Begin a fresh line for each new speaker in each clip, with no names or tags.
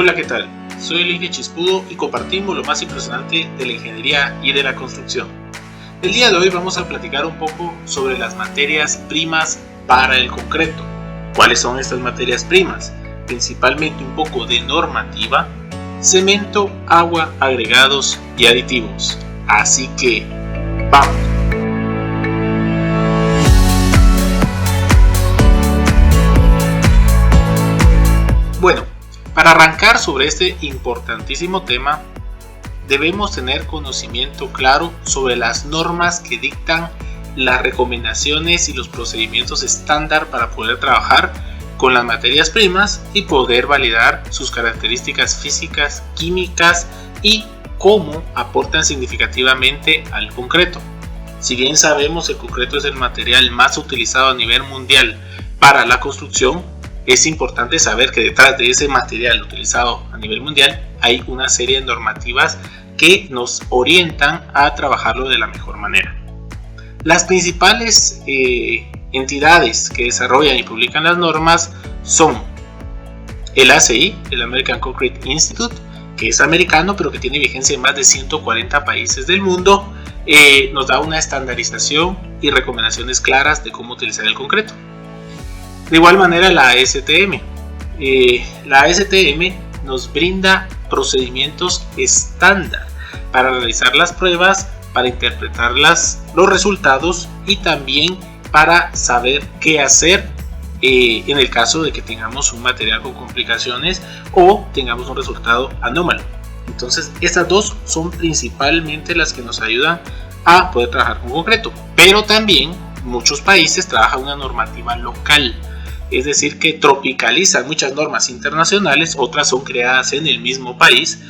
Hola, ¿qué tal? Soy Elige Chispudo y compartimos lo más impresionante de la ingeniería y de la construcción. El día de hoy vamos a platicar un poco sobre las materias primas para el concreto. ¿Cuáles son estas materias primas? Principalmente un poco de normativa, cemento, agua, agregados y aditivos. Así que, ¡vamos! Bueno, para arrancar sobre este importantísimo tema, debemos tener conocimiento claro sobre las normas que dictan las recomendaciones y los procedimientos estándar para poder trabajar con las materias primas y poder validar sus características físicas, químicas y cómo aportan significativamente al concreto. Si bien sabemos que el concreto es el material más utilizado a nivel mundial para la construcción, es importante saber que detrás de ese material utilizado a nivel mundial hay una serie de normativas que nos orientan a trabajarlo de la mejor manera. Las principales entidades que desarrollan y publican las normas son el ACI, el American Concrete Institute, que es americano pero que tiene vigencia en más de 140 países del mundo. Nos da una estandarización y recomendaciones claras de cómo utilizar el concreto. De igual manera la ASTM. La ASTM nos brinda procedimientos estándar para realizar las pruebas, para interpretar los resultados y también para saber qué hacer en el caso de que tengamos un material con complicaciones o tengamos un resultado anómalo. Entonces estas dos son principalmente las que nos ayudan a poder trabajar con concreto, pero también muchos países trabajan una normativa local. Es decir, que tropicalizan muchas normas internacionales, otras son creadas en el mismo país.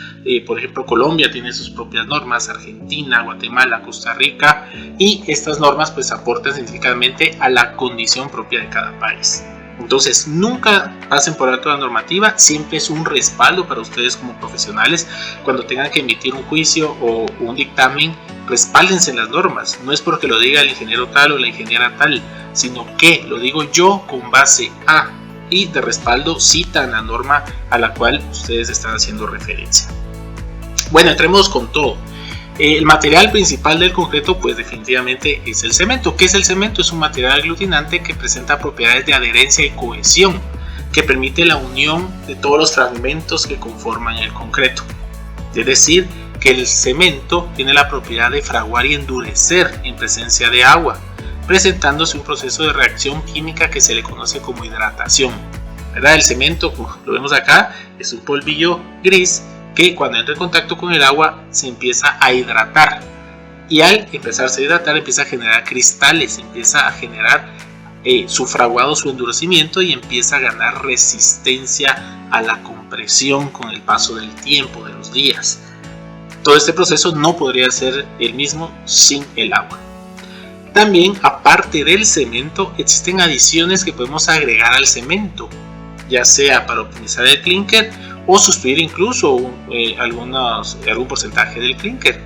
Por ejemplo, Colombia tiene sus propias normas, Argentina, Guatemala, Costa Rica, y estas normas pues aportan significativamente a la condición propia de cada país. Entonces, nunca pasen por alto la normativa, siempre es un respaldo para ustedes como profesionales. Cuando tengan que emitir un juicio o un dictamen, respáldense en las normas. No es porque lo diga el ingeniero tal o la ingeniera tal, sino que lo digo yo con base a, y de respaldo citan la norma a la cual ustedes están haciendo referencia. Bueno, entremos con todo. El material principal del concreto pues definitivamente es el cemento. ¿Qué es el cemento? Es un material aglutinante que presenta propiedades de adherencia y cohesión, que permite la unión de todos los fragmentos que conforman el concreto. Es decir, que el cemento tiene la propiedad de fraguar y endurecer en presencia de agua, presentándose un proceso de reacción química que se le conoce como hidratación. ¿Verdad? El cemento, como lo vemos acá, es un polvillo gris que cuando entra en contacto con el agua se empieza a hidratar, y al empezarse a hidratar empieza a generar cristales, empieza a generar su fraguado, su endurecimiento, y empieza a ganar resistencia a la compresión con el paso del tiempo, de los días. Todo este proceso no podría ser el mismo sin el agua. También, aparte del cemento, existen adiciones que podemos agregar al cemento, ya sea para optimizar el clinker o sustituir incluso algún porcentaje del clinker,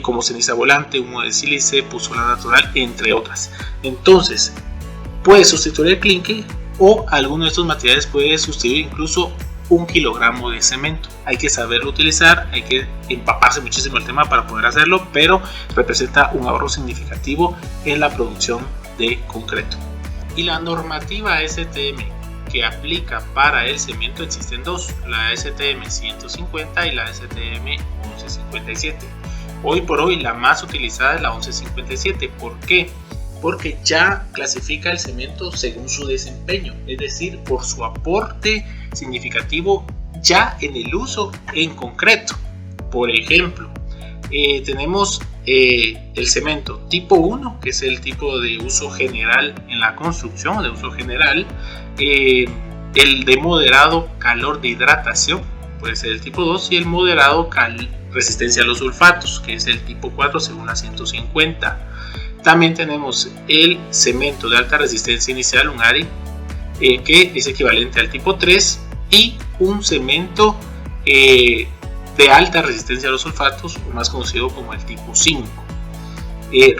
como ceniza volante, humo de sílice, púzula natural, entre otras. Entonces, puede sustituir el clinker, o alguno de estos materiales puede sustituir incluso 1 kilogramo de cemento. Hay que saberlo utilizar, hay que empaparse muchísimo el tema para poder hacerlo, pero representa un ahorro significativo en la producción de concreto. Y la normativa ASTM que aplica para el cemento existen dos, la ASTM 150 y la ASTM 1157. Hoy por hoy la más utilizada es la 1157. ¿Por qué? Porque ya clasifica el cemento según su desempeño, es decir, por su aporte significativo ya en el uso en concreto. Por ejemplo, tenemos el cemento tipo 1, que es el tipo de uso general en la construcción, de uso general. El de moderado calor de hidratación puede ser el tipo 2, y el moderado resistencia a los sulfatos, que es el tipo 4 según la 150. También tenemos el cemento de alta resistencia inicial, un ARI, que es equivalente al tipo 3, y un cemento de alta resistencia a los sulfatos, más conocido como el tipo 5.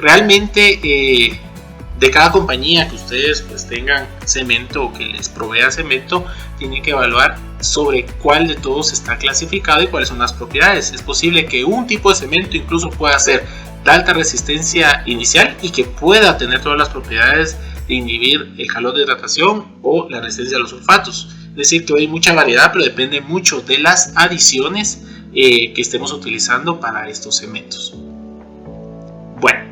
Realmente de cada compañía que ustedes pues tengan cemento o que les provea cemento, tienen que evaluar sobre cuál de todos está clasificado y cuáles son las propiedades. Es posible que un tipo de cemento incluso pueda ser de alta resistencia inicial y que pueda tener todas las propiedades de inhibir el calor de hidratación o la resistencia a los sulfatos. Es decir, que hay mucha variedad, pero depende mucho de las adiciones que estemos utilizando para estos cementos. Bueno,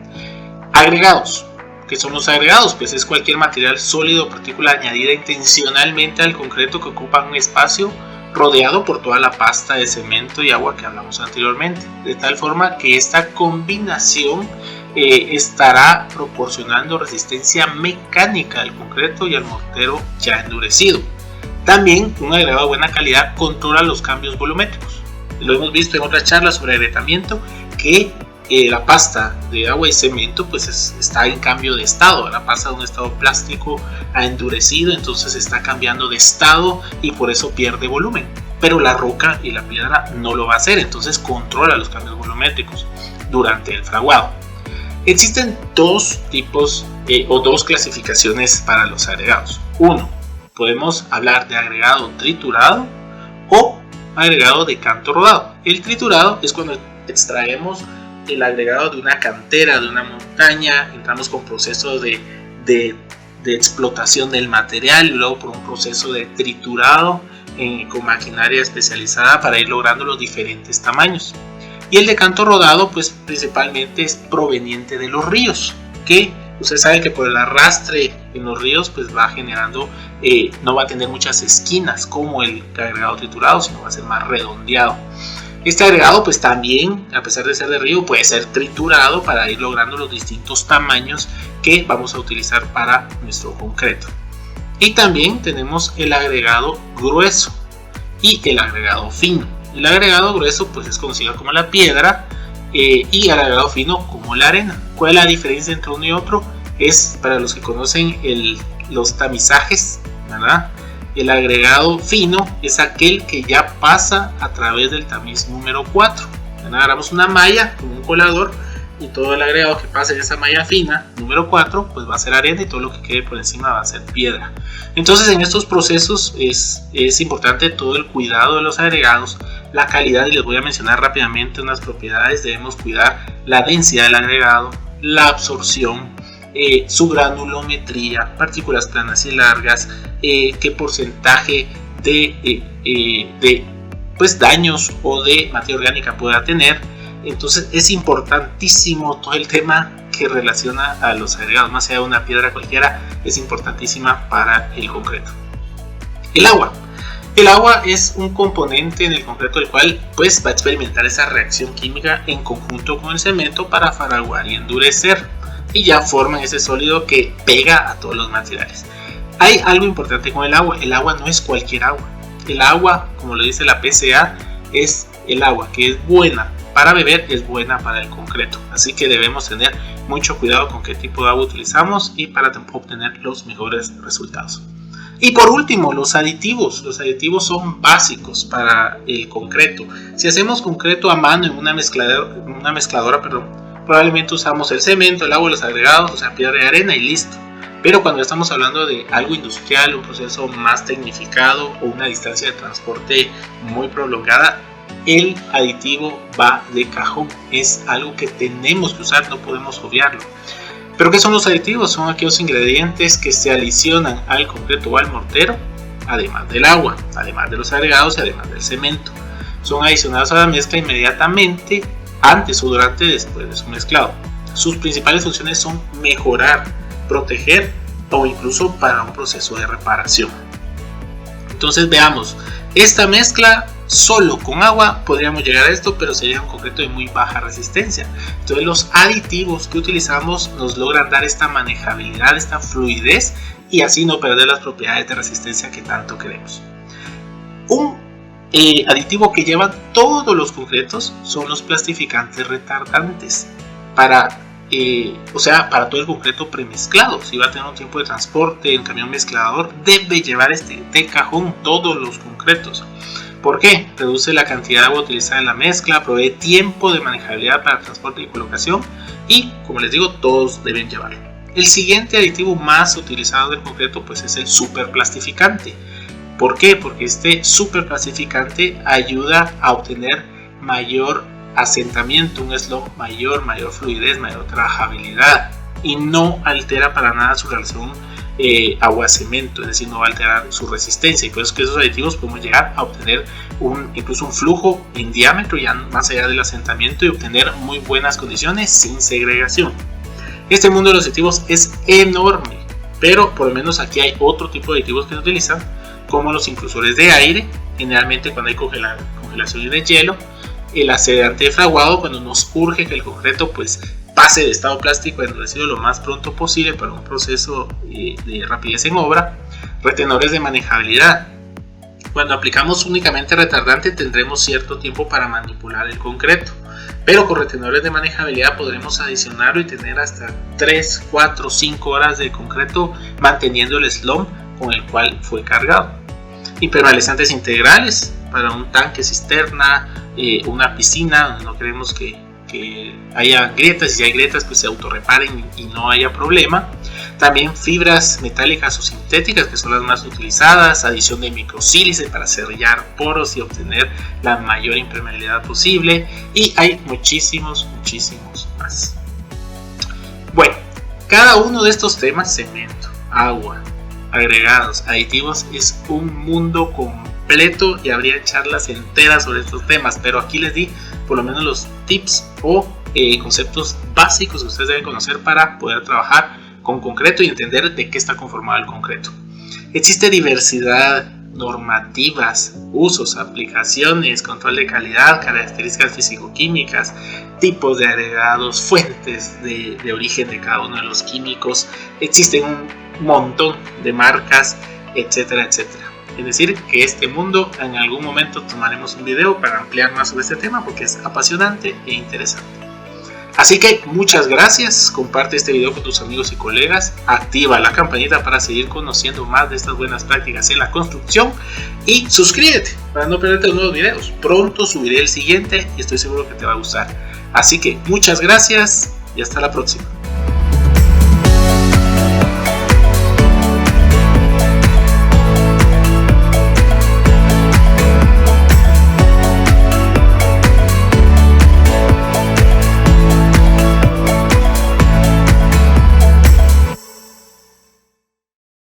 agregados. ¿Qué son los agregados? Pues es cualquier material sólido o partícula añadida intencionalmente al concreto que ocupa un espacio rodeado por toda la pasta de cemento y agua que hablamos anteriormente, de tal forma que esta combinación estará proporcionando resistencia mecánica al concreto y al mortero ya endurecido. También un agregado de buena calidad controla los cambios volumétricos. Lo hemos visto en otras charlas sobre agrietamiento, que la pasta de agua y cemento pues está en cambio de estado. La pasa de un estado plástico a endurecido, entonces está cambiando de estado y por eso pierde volumen. Pero la roca y la piedra no lo va a hacer, entonces controla los cambios volumétricos durante el fraguado. Existen dos tipos o dos clasificaciones para los agregados. Uno, podemos hablar de agregado triturado o agregado de canto rodado. El triturado es cuando extraemos el agregado de una cantera, de una montaña, entramos con procesos de explotación del material y luego por un proceso de triturado con maquinaria especializada para ir logrando los diferentes tamaños. Y el de canto rodado pues principalmente es proveniente de los ríos, que usted sabe que por el arrastre en los ríos pues va generando, no va a tener muchas esquinas como el agregado triturado, sino va a ser más redondeado. Este agregado pues también, a pesar de ser de río, puede ser triturado para ir logrando los distintos tamaños que vamos a utilizar para nuestro concreto. Y también tenemos el agregado grueso y el agregado fino. El agregado grueso pues es conocido como la piedra y el agregado fino como la arena. ¿Cuál es la diferencia entre uno y otro? Es para los que conocen los tamizajes, ¿verdad? El agregado fino es aquel que ya pasa a través del tamiz número 4. Agarramos una malla con un colador y todo el agregado que pase en esa malla fina, número 4, pues va a ser arena y todo lo que quede por encima va a ser piedra. Entonces en estos procesos es importante todo el cuidado de los agregados, la calidad, y les voy a mencionar rápidamente unas propiedades. Debemos cuidar la densidad del agregado, la absorción, su granulometría, partículas planas y largas, qué porcentaje de pues daños o de materia orgánica pueda tener. Entonces es importantísimo todo el tema que relaciona a los agregados, más allá de una piedra cualquiera, es importantísima para el concreto. El agua. El agua es un componente en el concreto el cual pues va a experimentar esa reacción química en conjunto con el cemento para fraguar y endurecer, y ya forman ese sólido que pega a todos los materiales. Hay algo importante con el agua no es cualquier agua. El agua, como lo dice la PCA, es el agua que es buena para beber, es buena para el concreto. Así que debemos tener mucho cuidado con qué tipo de agua utilizamos y para obtener los mejores resultados. Y por último, los aditivos. Los aditivos son básicos para el concreto. Si hacemos concreto a mano en una mezcladora, probablemente usamos el cemento, el agua, los agregados, o sea, piedra y arena y listo. Pero cuando estamos hablando de algo industrial, un proceso más tecnificado o una distancia de transporte muy prolongada, el aditivo va de cajón. Es algo que tenemos que usar, no podemos obviarlo. ¿Pero qué son los aditivos? Son aquellos ingredientes que se adicionan al concreto o al mortero, además del agua, además de los agregados y además del cemento. Son adicionados a la mezcla inmediatamente, antes o durante después de su mezclado. Sus principales funciones son mejorar, proteger o incluso para un proceso de reparación. Entonces veamos, esta mezcla solo con agua podríamos llegar a esto, pero sería un concreto de muy baja resistencia. Entonces los aditivos que utilizamos nos logran dar esta manejabilidad, esta fluidez, y así no perder las propiedades de resistencia que tanto queremos. Un aditivo que llevan todos los concretos son los plastificantes retardantes para todo el concreto premezclado. Si va a tener un tiempo de transporte en camión mezclador, debe llevar de cajón todos los concretos. ¿Por qué? Reduce la cantidad de agua utilizada en la mezcla, provee tiempo de manejabilidad para transporte y colocación, y como les digo, todos deben llevarlo. El siguiente aditivo más utilizado del concreto pues es el superplastificante. ¿Por qué? Porque este superclasificante ayuda a obtener mayor asentamiento, un slump mayor fluidez, mayor trabajabilidad, y no altera para nada su relación agua-cemento, es decir, no va a alterar su resistencia, y por eso que esos aditivos podemos llegar a obtener incluso un flujo en diámetro ya más allá del asentamiento y obtener muy buenas condiciones sin segregación. Este mundo de los aditivos es enorme, pero por lo menos aquí hay otro tipo de aditivos que se utilizan, como los inclusores de aire, generalmente cuando hay congelación de hielo, el acedante de fraguado cuando nos urge que el concreto pues pase de estado plástico a endurecido lo más pronto posible para un proceso de rapidez en obra, retenedores de manejabilidad. Cuando aplicamos únicamente retardante tendremos cierto tiempo para manipular el concreto, pero con retenedores de manejabilidad podremos adicionarlo y tener hasta 3, 4, 5 horas de concreto manteniendo el slump con el cual fue cargado. Impermeabilizantes integrales para un tanque cisterna, una piscina donde no queremos que haya grietas, y si hay grietas pues se autorreparen y no haya problema. También fibras metálicas o sintéticas, que son las más utilizadas, adición de microsílice para sellar poros y obtener la mayor impermeabilidad posible, y hay muchísimos más. Bueno, cada uno de estos temas, cemento, agua, agregados, aditivos, es un mundo completo y habría charlas enteras sobre estos temas, pero aquí les di por lo menos los tips o conceptos básicos que ustedes deben conocer para poder trabajar con concreto y entender de qué está conformado el concreto. Existe diversidad, normativas, usos, aplicaciones, control de calidad, características físico-químicas, tipos de agregados, fuentes de origen de cada uno de los químicos. Existen un montón de marcas, etcétera, etcétera. Es decir, que este mundo en algún momento tomaremos un video para ampliar más sobre este tema porque es apasionante e interesante. Así que muchas gracias, comparte este video con tus amigos y colegas, activa la campanita para seguir conociendo más de estas buenas prácticas en la construcción y suscríbete para no perderte los nuevos videos. Pronto subiré el siguiente y estoy seguro que te va a gustar. Así que muchas gracias y hasta la próxima.